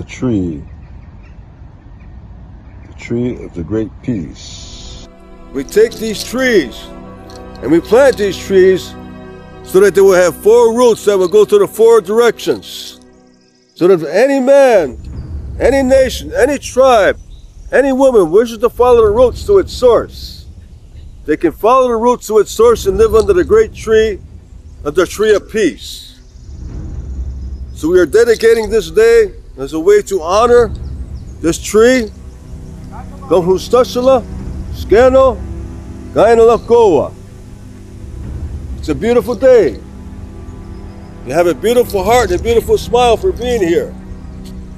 the tree of the great peace. We take these trees and we plant these trees so that they will have four roots that will go to the four directions. So that if any man, any nation, any tribe, any woman wishes to follow the roots to its source, they can follow the roots to its source and live under the great tree of the tree of peace. So we are dedicating this day as a way to honor this tree. It's a beautiful day. You have a beautiful heart and a beautiful smile for being here.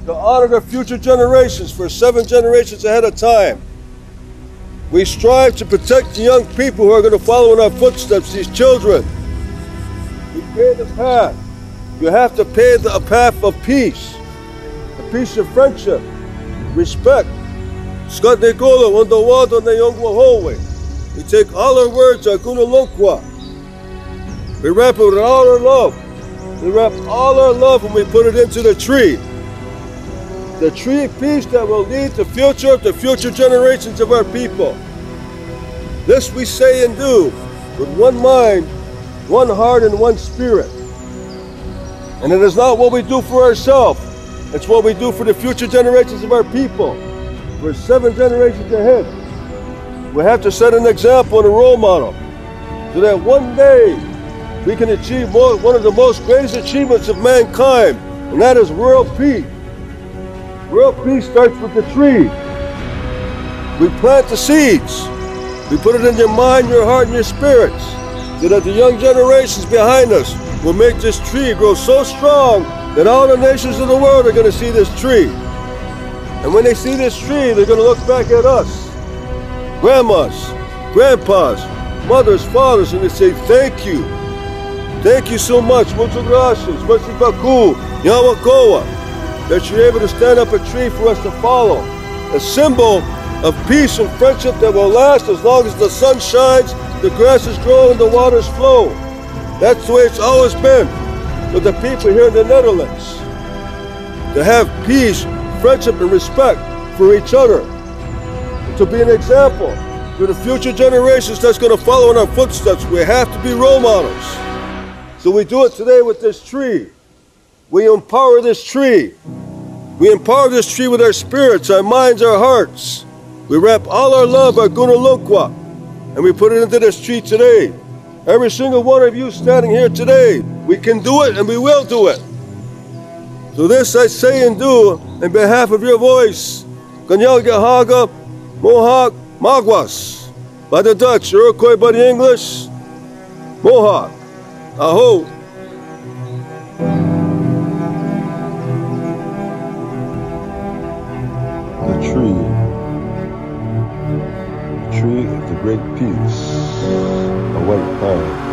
To honor the future generations for 7 generations ahead of time. We strive to protect the young people who are going to follow in our footsteps, these children. We pave the path. You have to pave the path of peace. A peace of friendship, respect. We take all our words, we wrap it with all our love. We wrap all our love and we put it into the tree. The tree of peace that will lead the future of the future generations of our people. This we say and do with one mind, one heart, and one spirit. And it is not what we do for ourselves, it's what we do for the future generations of our people. We're 7 generations ahead. We have to set an example and a role model so that one day we can achieve one of the most greatest achievements of mankind, and that is world peace. World peace starts with the tree. We plant the seeds. We put it in your mind, your heart, and your spirits so that the young generations behind us will make this tree grow so strong that all the nations of the world are going to see this tree. And when they see this tree, they're going to look back at us, grandmas, grandpas, mothers, fathers, and they say, thank you. Thank you so much. Muchas gracias. Merci beaucoup. Yawakoa. That you're able to stand up a tree for us to follow. A symbol of peace and friendship that will last as long as the sun shines, the grass is growing, the waters flow. That's the way it's always been with the people here in the Netherlands. To have peace, friendship, and respect for each other. To be an example to the future generations that's going to follow in our footsteps. We have to be role models. So we do it today with this tree. We empower this tree. We empower this tree with our spirits, our minds, our hearts. We wrap all our love, our gunalukwa, and we put it into this tree today. Every single one of you standing here today, we can do it and we will do it. So this I say and do in behalf of your voice. Kanyal Gahaga, Mohawk, Magwas. By the Dutch, Iroquois by the English, Mohawk. Aho. The tree of the great peace, a white pine.